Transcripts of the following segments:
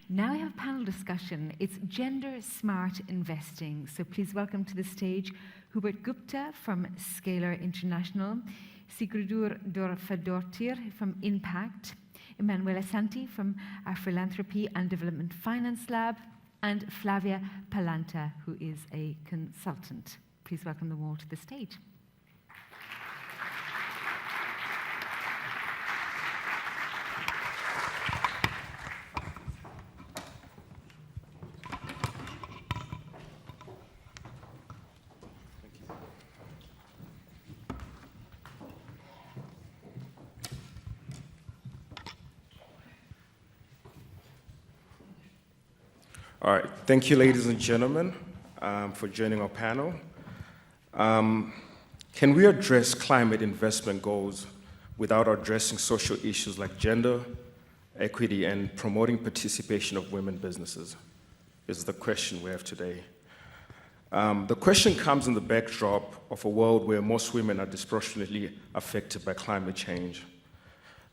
Now we have a panel discussion. It's Gender Smart Investing. So please welcome to the stage Hubert Gupta from Scalar International, Sigurdur Dorfadottir from Impact, Emanuela Santi from our Philanthropy and Development Finance Lab, and Flavia Palanta, who is a consultant. Please welcome them all to the stage. All right, thank you, ladies and gentlemen, for joining our panel. Can we address climate investment goals without addressing social issues like gender, equity, and promoting participation of women businesses? Is the question we have today. The question comes in the backdrop of a world where most women are disproportionately affected by climate change.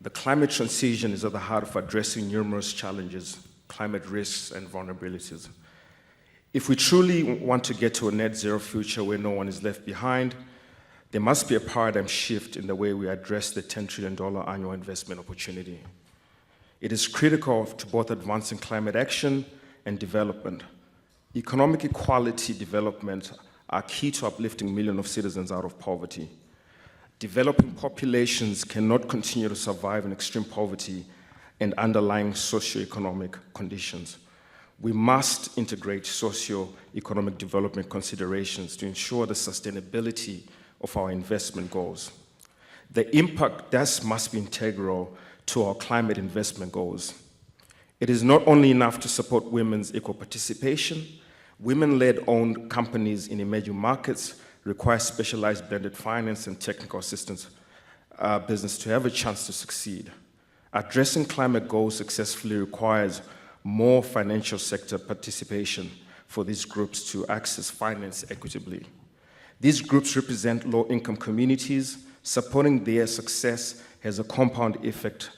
The climate transition is at the heart of addressing numerous challenges, climate risks, and vulnerabilities. If we truly want to get to a net zero future where no one is left behind, there must be a paradigm shift in the way we address the $10 trillion annual investment opportunity. It is critical to both advancing climate action and development. Economic equality development are key to uplifting millions of citizens out of poverty. Developing populations cannot continue to survive in extreme poverty and underlying socioeconomic conditions. We must integrate socio-economic development considerations to ensure the sustainability of our investment goals. The impact thus must be integral to our climate investment goals. It is not only enough to support women's equal participation. Women-led owned companies in emerging markets require specialized blended finance and technical assistance business to have a chance to succeed. Addressing climate goals successfully requires more financial sector participation for these groups to access finance equitably. These groups represent low-income communities. Supporting their success has a compound effect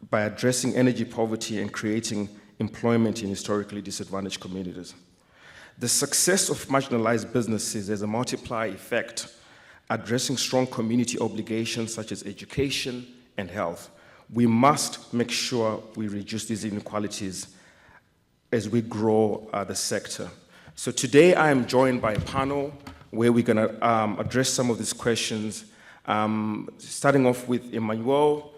by addressing energy poverty and creating employment in historically disadvantaged communities. The success of marginalized businesses has a multiplier effect, addressing strong community obligations such as education and health. We must make sure we reduce these inequalities as we grow the sector. So today I am joined by a panel where we're going to address some of these questions, starting off with Emmanuel,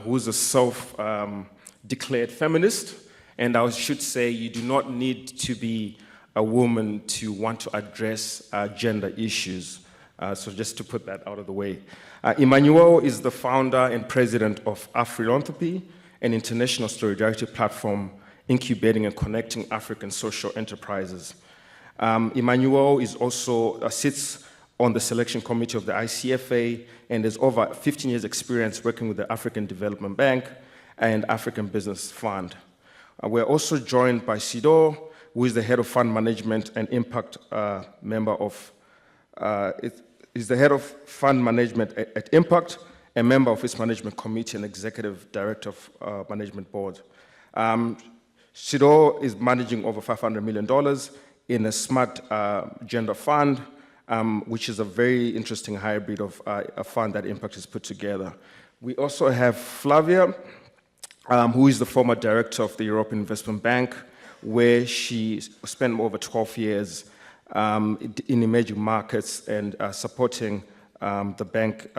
who's a self-declared feminist. And I should say you do not need to be a woman to want to address gender issues. So just to put that out of the way. Emmanuel is the founder and president of Philanthropy, an international solidarity platform incubating and connecting African social enterprises. Emmanuel is also sits on the selection committee of the ICFA and has over 15 years experience working with the African Development Bank and African Business Fund. We're also joined by Sidor, who is the head of fund management and impact member of is the head of fund management at Impact, a member of its management committee and executive director of management board. Sidor is managing over $500 million in a smart gender fund, which is a very interesting hybrid of a fund that Impact has put together. We also have Flavia, who is the former director of the European Investment Bank, where she spent over 12 years in emerging markets and supporting the bank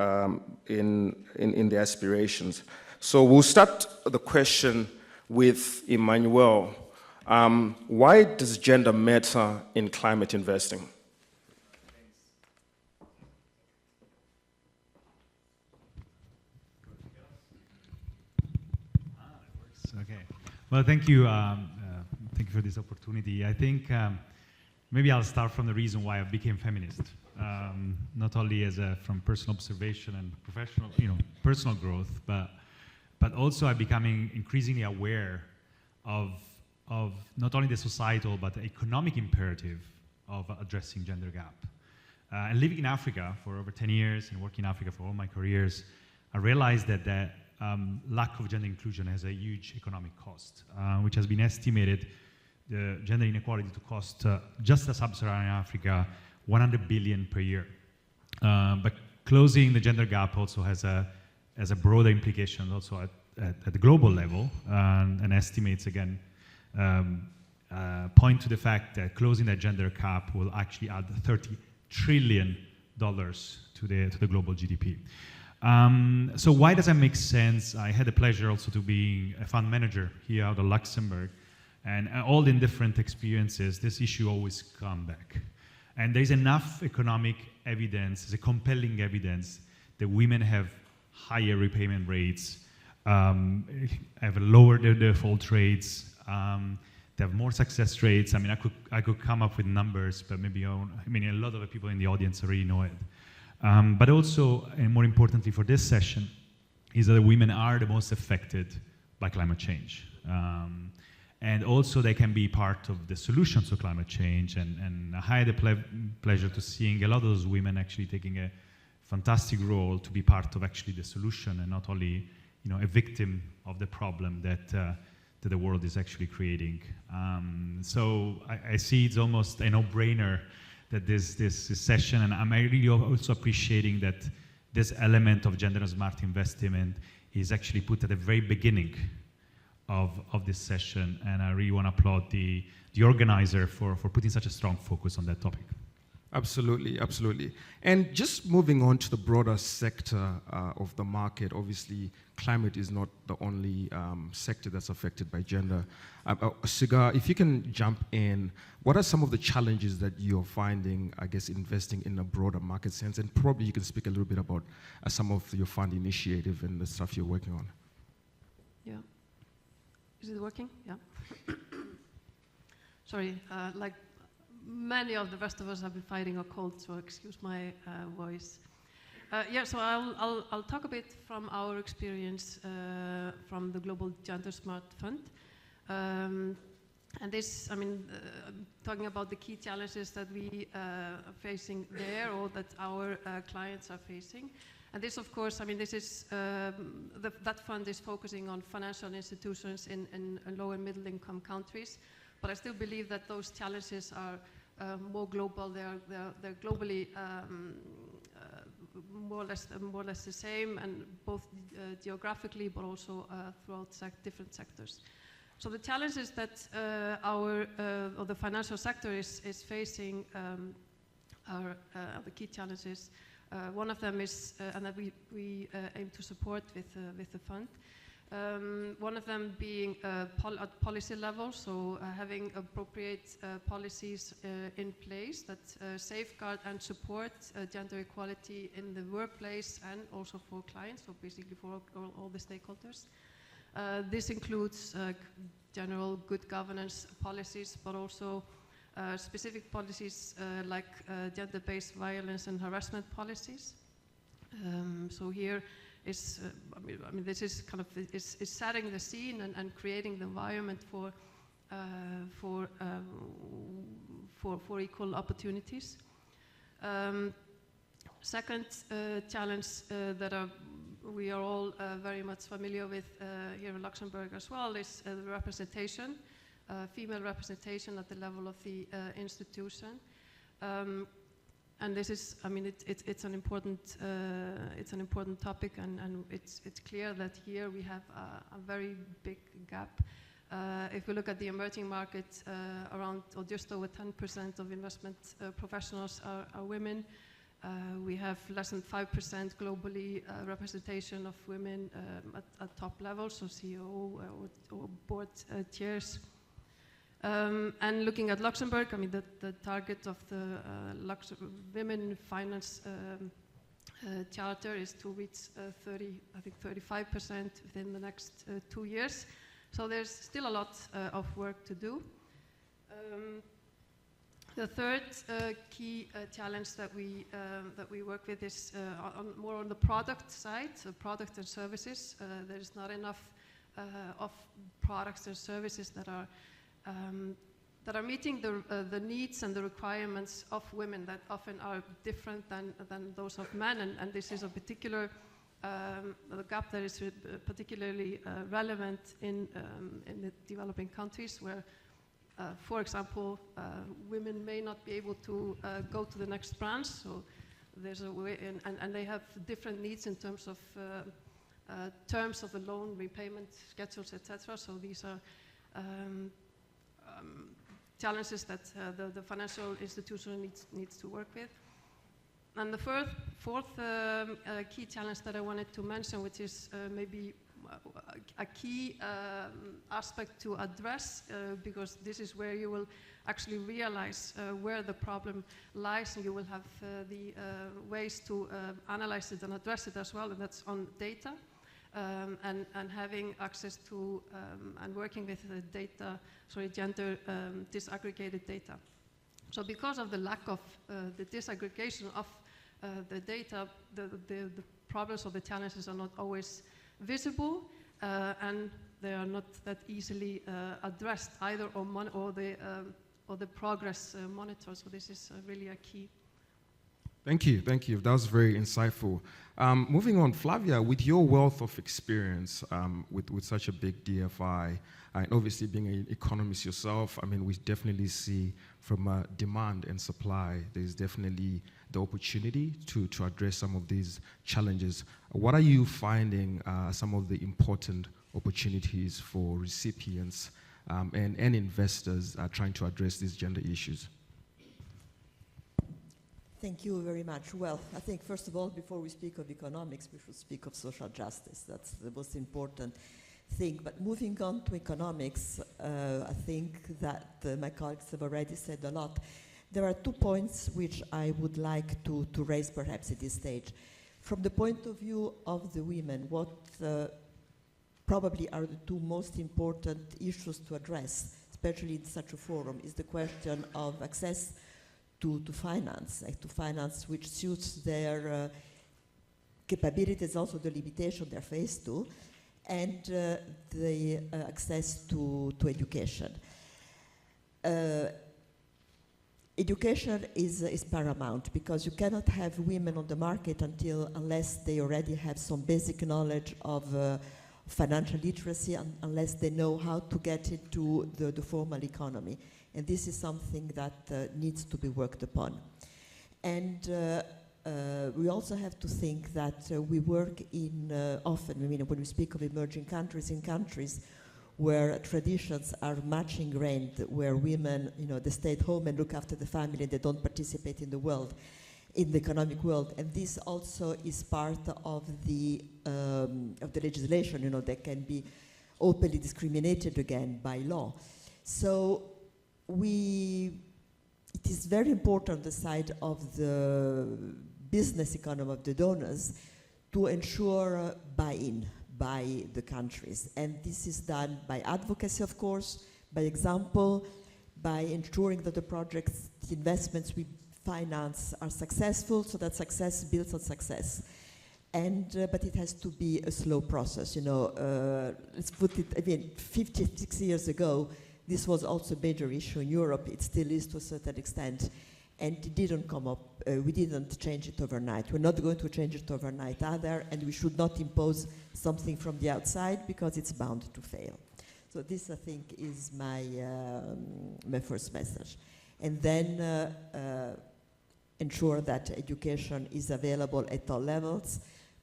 in their aspirations. So we'll start the question with Emmanuel. Why does gender matter in climate investing? Okay. Well, thank you. Thank you for this opportunity. I think maybe I'll start from the reason why I became feminist. Not only from personal observation and professional, personal growth, but also I'm becoming increasingly aware of not only the societal but the economic imperative of addressing gender gap. And living in Africa for over 10 years and working in Africa for all my careers, I realized that lack of gender inclusion has a huge economic cost, which has been estimated, the gender inequality to cost just as sub-Saharan Africa 100 billion per year. But closing the gender gap also has a broader implication also at the global level, and estimates again point to the fact that closing that gender gap will actually add $30 trillion to the global GDP. So why does that make sense? I had the pleasure also to be a fund manager here out of Luxembourg, and all in different experiences, this issue always comes back. And there's enough economic evidence, there's a compelling evidence that women have higher repayment rates, have lower their default rates, they have more success rates. I mean, I could come up with numbers, but maybe a lot of the people in the audience already know it. But also, and more importantly for this session, is that women are the most affected by climate change. And also they can be part of the solutions to climate change, and I had the pleasure to seeing a lot of those women actually taking a fantastic role to be part of actually the solution and not only a victim of the problem that the world is actually creating. So I see it's almost a no-brainer that this session, and I'm really also appreciating that this element of gender smart investment is actually put at the very beginning of this session, and I really want to applaud the organizer for putting such a strong focus on that topic. Absolutely, absolutely. And just moving on to the broader sector of the market, obviously climate is not the only sector that's affected by gender. Siga, if you can jump in, what are some of the challenges that you're finding, I guess, investing in a broader market sense? And probably you can speak a little bit about some of your fund initiative and the stuff you're working on. Yeah. Is it working? Yeah. Sorry, like many of the rest of us have been fighting a cold, so excuse my voice. Yeah, so I'll talk a bit from our experience from the Global Gender Smart Fund. And this, talking about the key challenges that we are facing there, or that our clients are facing. And this, of course, this is, that fund is focusing on financial institutions in low and middle income countries. But I still believe that those challenges are more global. They're globally more or less the same, and both geographically, but also throughout different sectors. So the challenges that or the financial sector is facing are the key challenges. One of them is, and that we aim to support with the fund. One of them being at policy level, so having appropriate policies in place that safeguard and support gender equality in the workplace and also for clients, so basically for all the stakeholders. This includes general good governance policies, but also specific policies like gender-based violence and harassment policies. So here is, this is kind of is setting the scene and creating the environment for equal opportunities. Second challenge that we are all very much familiar with here in Luxembourg as well is the representation, female representation at the level of the institution. And this is, it's an important topic, and it's clear that here we have a very big gap. If we look at the emerging markets, around or just over 10% of investment professionals are women. We have less than 5% globally representation of women at top levels, so CEO or board chairs. And looking at Luxembourg, the target of the Women Finance Charter is to reach 35% within the next 2 years. So there's still a lot of work to do. The third key challenge that we work with is more on the product side, so product and services. There is not enough of products and services that are meeting the needs and the requirements of women that often are different than those of men, and this is of particular the gap that is particularly relevant in the developing countries where, for example, women may not be able to go to the next branch, so there's a way, and they have different needs in terms of terms of the loan, repayment schedules, etc. So these are challenges that the financial institution needs to work with. And the fourth key challenge that I wanted to mention, which is maybe a key aspect to address, because this is where you will actually realize where the problem lies, and you will have the ways to analyze it and address it as well, and that's on data, and having access to and working with the gender disaggregated data. So because of the lack of the disaggregation of the data, the problems or the challenges are not always visible, and they are not that easily addressed either, or the progress monitored. So this is really a key. Thank you. That was very insightful. Moving on, Flavia, with your wealth of experience with such a big DFI, and obviously being an economist yourself, I mean, we definitely see from demand and supply, there's definitely the opportunity to address some of these challenges. What are you finding some of the important opportunities for recipients and investors trying to address these gender issues? Thank you very much. Well, I think first of all, before we speak of economics, we should speak of social justice. That's the most important thing. But moving on to economics, I think that my colleagues have already said a lot. There are 2 points which I would like to raise perhaps at this stage. From the point of view of the women, what probably are the 2 most important issues to address, especially in such a forum, is the question of access to finance which suits their capabilities, also the limitation they're faced to, and the access to education. Education is paramount, because you cannot have women on the market unless they already have some basic knowledge of financial literacy, unless they know how to get into the formal economy. And this is something that needs to be worked upon. And we also have to think that we work in often, I mean, when we speak of emerging countries, in countries where traditions are much ingrained, where women, they stay at home and look after the family, they don't participate in the world, in the economic world. And this also is part of the legislation, that can be openly discriminated against by law. So it is very important on the side of the business economy of the donors to ensure buy-in by the countries. And this is done by advocacy, of course, by example, by ensuring that the projects, the investments we finance are successful, so that success builds on success. And, but it has to be a slow process, let's put it, 56 years ago, this was also a major issue in Europe. It still is to a certain extent. And it didn't come up, we didn't change it overnight. We're not going to change it overnight either, and we should not impose something from the outside because it's bound to fail. So this, I think, is my first message. And then ensure that education is available at all levels,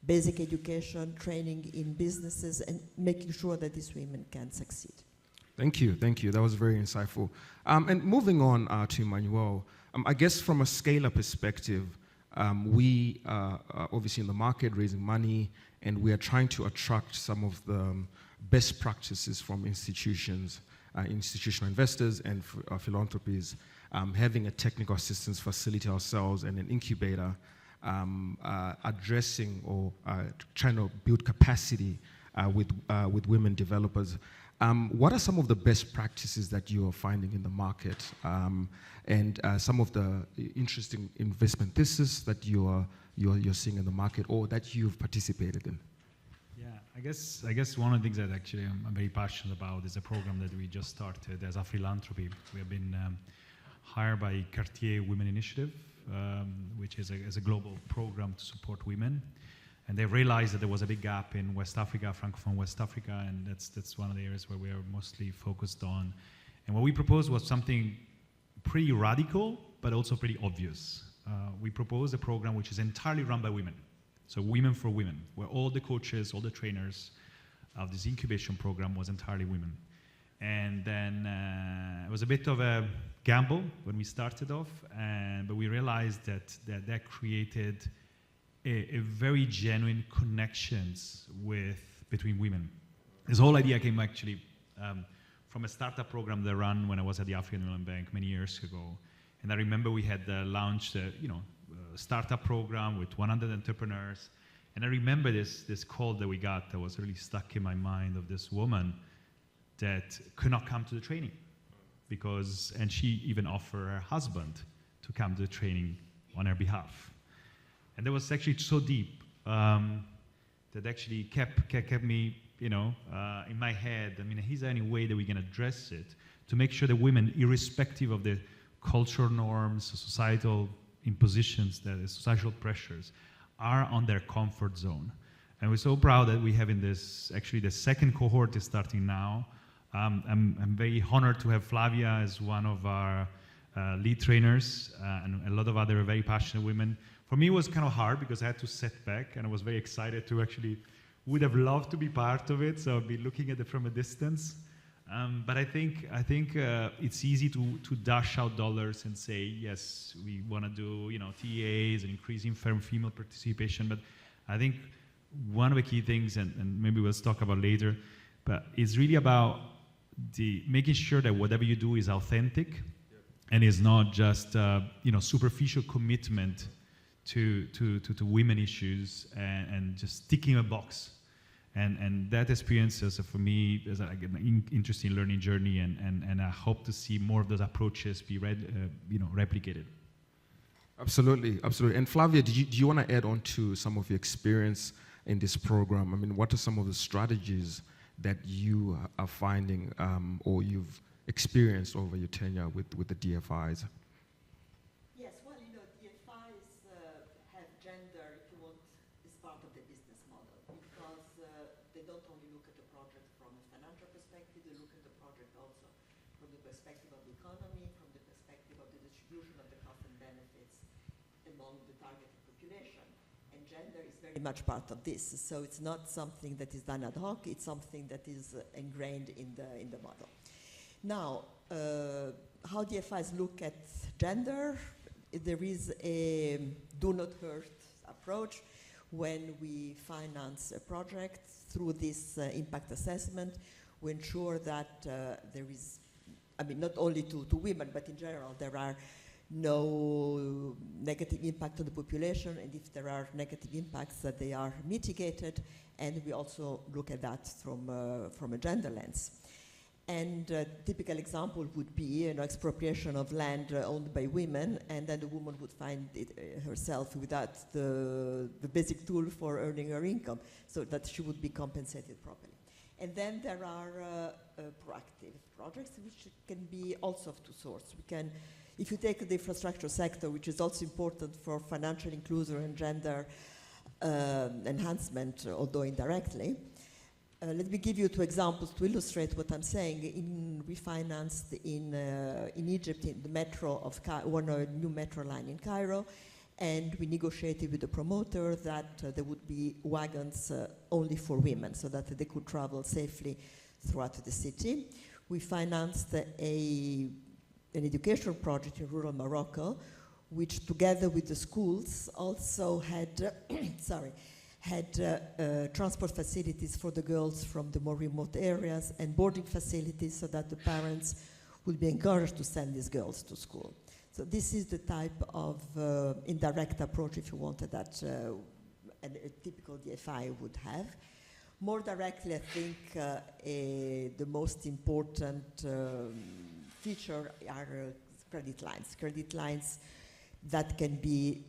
basic education, training in businesses, and making sure that these women can succeed. Thank you. That was very insightful. And moving on to Emmanuel, I guess from a scalar perspective, we are obviously in the market raising money, and we are trying to attract some of the best practices from institutions, institutional investors and philanthropies, having a technical assistance facility ourselves and an incubator, addressing or trying to build capacity with women developers. What are some of the best practices that you are finding in the market, and some of the interesting investment thesis that you're seeing in the market or that you've participated in? Yeah, I guess one of the things that actually I'm very passionate about is a program that we just started as a philanthropy. We have been hired by Cartier Women Initiative, which is a global program to support women. And they realized that there was a big gap in West Africa, Francophone West Africa, and that's one of the areas where we are mostly focused on. And what we proposed was something pretty radical, but also pretty obvious. We proposed a program which is entirely run by women. So Women for Women, where all the coaches, all the trainers of this incubation program was entirely women. And then it was a bit of a gamble when we started off, but we realized that created a very genuine connections between women. This whole idea came actually from a startup program that I ran when I was at the African Development Bank many years ago. And I remember we had launched a startup program with 100 entrepreneurs. And I remember this call that we got that was really stuck in my mind of this woman that could not come to the training and she even offered her husband to come to the training on her behalf. And that was actually so deep that actually kept me, in my head. I mean, is there any way that we can address it to make sure that women, irrespective of the cultural norms, societal impositions, the societal pressures, are on their comfort zone? And we're so proud that we have in this, actually the second cohort is starting now. I'm very honored to have Flavia as one of our lead trainers and a lot of other very passionate women. For me, it was kind of hard because I had to set back, and I was very excited to would have loved to be part of it, so I'd be looking at it from a distance. But I think it's easy to dash out dollars and say, yes, we want to do TAs and increasing female participation. But I think one of the key things, and maybe we'll talk about later, but it's really about making sure that whatever you do is authentic and is not just superficial commitment to women issues and just ticking a box. And that experience for me is an interesting learning journey, and I hope to see more of those approaches be replicated. Absolutely. And Flavia, do you want to add on to some of your experience in this program? I mean, what are some of the strategies that you are finding or you've experienced over your tenure with the DFIs? Yes, well, DFIs have gender, if you want, as part of the business model, because they don't only look at the project from a financial perspective, they look at the project also from the perspective of the economy, from the perspective of the distribution of the costs and benefits among the targeted population. And gender is very much part of this. So it's not something that is done ad hoc, it's something that is ingrained in the model. Now, how DFIs look at gender, there is a do not hurt approach. When we finance a project through this impact assessment, we ensure that there is, not only to women, but in general, there are no negative impact on the population, and if there are negative impacts, that they are mitigated, and we also look at that from a gender lens. And a typical example would be expropriation of land owned by women, and then the woman would find herself without the basic tool for earning her income, so that she would be compensated properly. And then there are proactive projects, which can be also of two sorts. If you take the infrastructure sector, which is also important for financial inclusion and gender enhancement, although indirectly, let me give you two examples to illustrate what I'm saying. We financed in Egypt in the metro of a new metro line in Cairo, and we negotiated with the promoter that there would be wagons only for women, so that they could travel safely throughout the city. We financed an education project in rural Morocco, which together with the schools also had transport facilities for the girls from the more remote areas and boarding facilities so that the parents would be encouraged to send these girls to school. So this is the type of indirect approach, if you wanted, that a typical DFI would have. More directly, I think the most important feature are credit lines. Credit lines that can be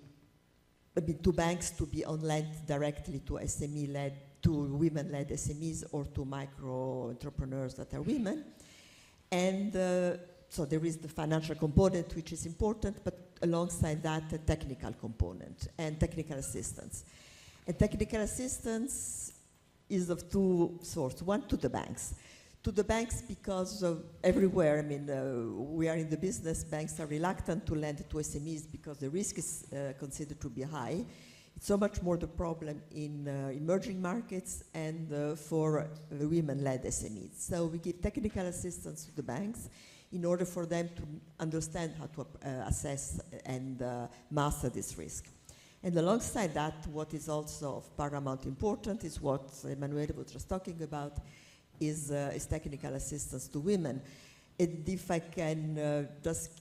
to banks to be on lent directly to SME-led, to women-led SMEs or to micro entrepreneurs that are women. And so there is the financial component, which is important, but alongside that, a technical component and technical assistance. And technical assistance is of two sorts. One, to the banks. To the banks because everywhere, I mean, we are in the business, banks are reluctant to lend to SMEs because the risk is considered to be high. It's so much more the problem in emerging markets and for women-led SMEs. So we give technical assistance to the banks in order for them to understand how to assess and master this risk. And alongside that, what is also of paramount importance is what Emanuele was just talking about, is technical assistance to women. And if I can just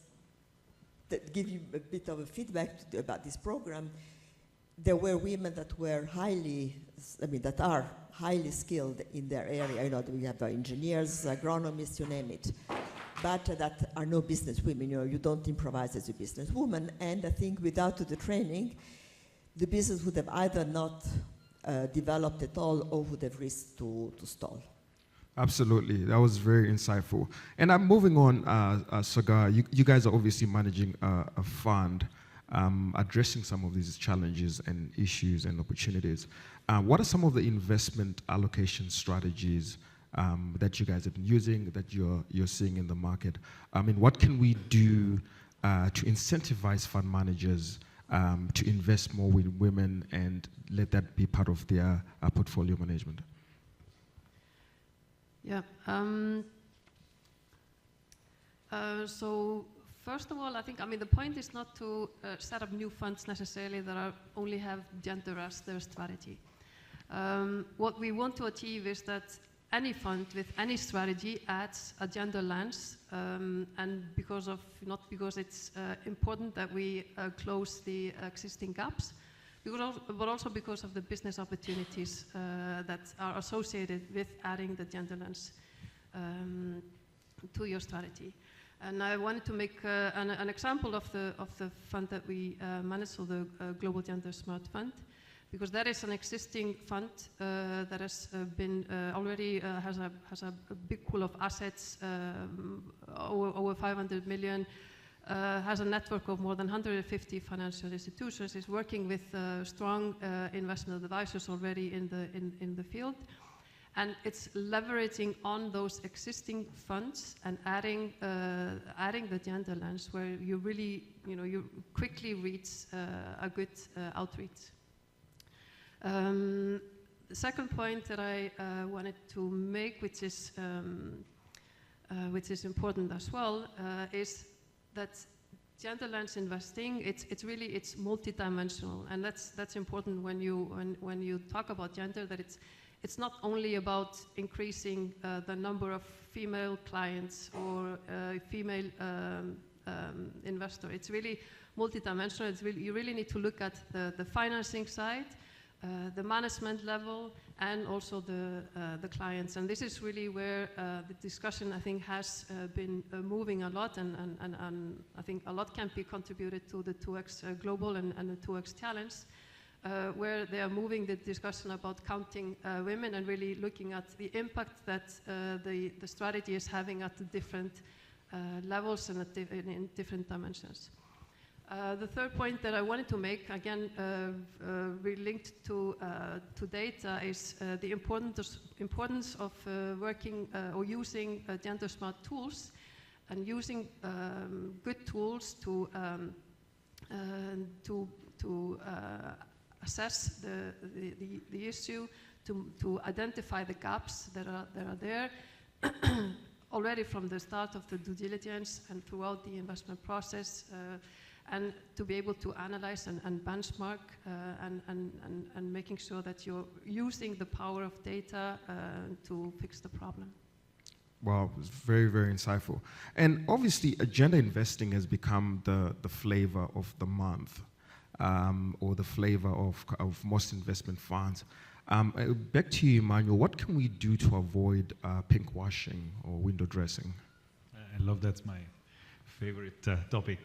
give you a bit of a feedback about this program, there were women that were that are highly skilled in their area. You know, we have engineers, agronomists, you name it, but that are no business women. You know, you don't improvise as a businesswoman. And I think without the training, the business would have either not developed at all or would have risked to stall. Absolutely, that was very insightful. And I'm moving on, Sagar. You guys are obviously managing a fund addressing some of these challenges and issues and opportunities. What are some of the investment allocation strategies that you guys have been using, that you're seeing in the market? I mean, what can we do to incentivize fund managers to invest more with women and let that be part of their portfolio management? Yeah. So first of all, I think, the point is not to set up new funds necessarily that only have gender as their strategy. What we want to achieve is that any fund with any strategy adds a gender lens, and not because it's important that we close the existing gaps, but also because of the business opportunities that are associated with adding the gender lens to your strategy. And I wanted to make an example of the fund that we manage, so the Global Gender Smart Fund, because that is an existing fund that has been already has a big pool of assets, over 500 million. Has a network of more than 150 financial institutions, is working with strong investment advisors already in the field, and it's leveraging on those existing funds and adding the gender lens, where you really, you quickly reach a good outreach. The second point that I wanted to make, which is important as well, is that gender lens investing, it's multidimensional, and that's important when you talk about gender, that it's not only about increasing the number of female clients or female investor. It's really multidimensional. You really need to look at the financing side, the management level, and also the clients. And this is really where the discussion, I think, has been moving a lot, and I think a lot can be contributed to the 2X Global and the 2X Challenge, where they are moving the discussion about counting women and really looking at the impact that the strategy is having at the different levels and in different dimensions. The third point that I wanted to make, again, linked to data, is the importance of working or using gender smart tools, and using good tools to assess the issue, to identify the gaps that are there already from the start of the due diligence and throughout the investment process. And to be able to analyze and benchmark and making sure that you're using the power of data to fix the problem. Wow, it was very, very insightful. And obviously, gender investing has become the flavor of the month, or the flavor of most investment funds. Back to you, Emmanuel. What can we do to avoid pinkwashing or window dressing? I love that's my favorite topic.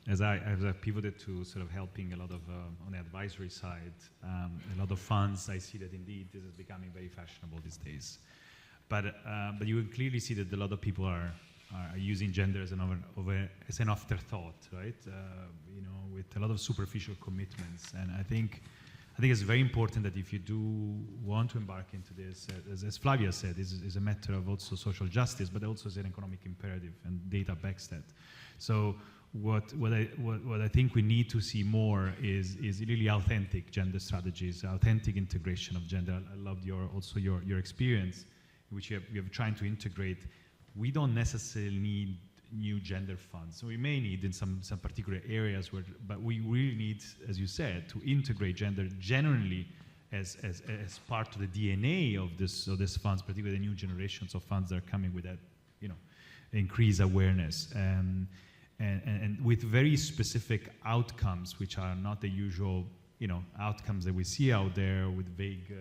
As I pivoted to sort of helping a lot of, on the advisory side, a lot of funds, I see that indeed this is becoming very fashionable these days. But you will clearly see that a lot of people are using gender as an afterthought, right? With a lot of superficial commitments. And I think I think it's very important that if you do want to embark into this, as Flavia said, is a matter of also social justice, but also is an economic imperative, and data backs that. So what I think we need to see more is really authentic gender strategies, authentic integration of gender. I loved your experience, in which you have trying to integrate. We don't necessarily need new gender funds. So we may need in some particular areas, but we really need, as you said, to integrate gender generally as part of the DNA of this funds, particularly the new generations of funds that are coming with that, increased awareness. And with very specific outcomes, which are not the usual, outcomes that we see out there with vague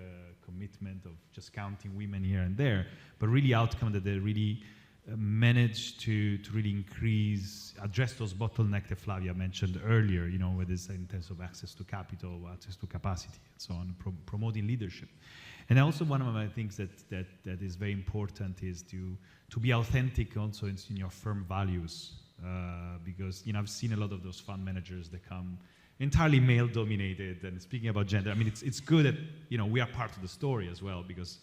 commitment of just counting women here and there, but really outcomes that they really manage to really address those bottlenecks that Flavia mentioned earlier, whether it's in terms of access to capital, access to capacity, and so on, promoting leadership. And also one of my things that is very important is to be authentic also in your firm values, because I've seen a lot of those fund managers that come entirely male dominated. And speaking about gender, I mean it's good that we are part of the story as well, because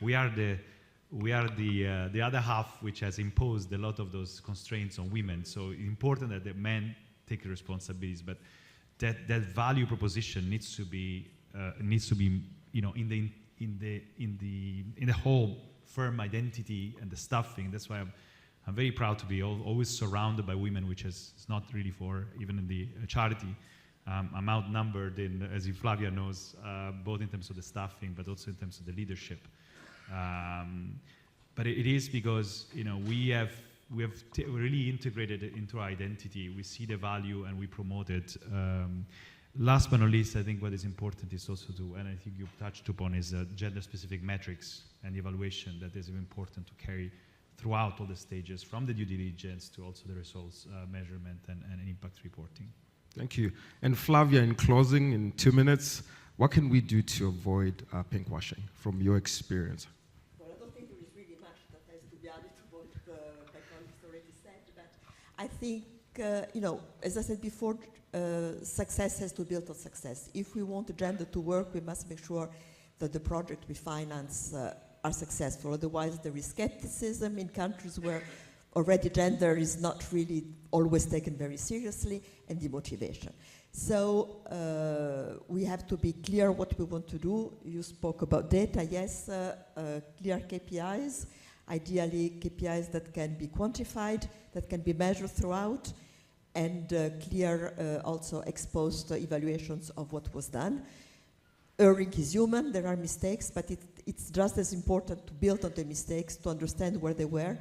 we are the other half which has imposed a lot of those constraints on women. So it's important that the men take the responsibilities, but that value proposition needs to be in the whole firm identity and the staffing. That's why I'm very proud to be always surrounded by women, which is not really for even in the charity. I'm outnumbered as Flavia knows, both in terms of the staffing, but also in terms of the leadership. But it is because we have really integrated it into our identity. We see the value and we promote it. Last but not least, I think what is important is also and I think you touched upon, is gender-specific metrics and evaluation that is important to carry throughout all the stages, from the due diligence to also the results measurement and impact reporting. Thank you. And Flavia, in closing, in 2 minutes, what can we do to avoid pinkwashing from your experience? Well, I don't think there is really much that has to be added to what my colleagues already said, but I think, as I said before, success has to build on success. If we want the gender to work, we must make sure that the project we finance are successful. Otherwise, there is skepticism in countries where already gender is not really always taken very seriously, and demotivation. So we have to be clear what we want to do. You spoke about data, yes, clear KPIs, ideally KPIs that can be quantified, that can be measured throughout, and clear also exposed evaluations of what was done. Erring is human, there are mistakes, but it's just as important to build on the mistakes, to understand where they were,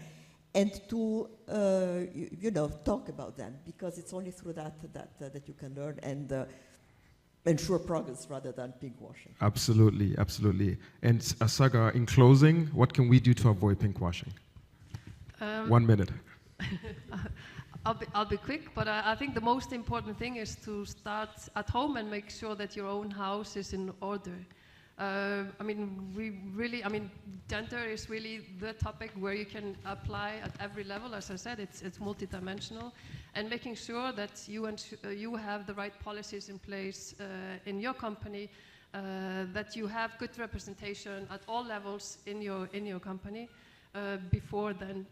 and to talk about them, because it's only through that you can learn and ensure progress rather than pinkwashing. Absolutely, absolutely. And Saga, in closing, what can we do to avoid pinkwashing? 1 minute. I'll be quick, but I think the most important thing is to start at home and make sure that your own house is in order. Gender is really the topic where you can apply at every level. As I said, it's multidimensional, and making sure that you have the right policies in place in your company, that you have good representation at all levels in your company, before then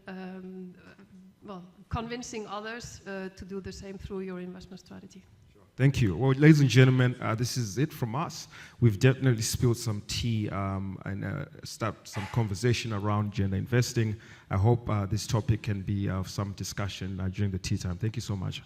convincing others to do the same through your investment strategy. Thank you. Well, ladies and gentlemen, this is it from us. We've definitely spilled some tea and started some conversation around gender investing. I hope this topic can be of some discussion during the tea time. Thank you so much.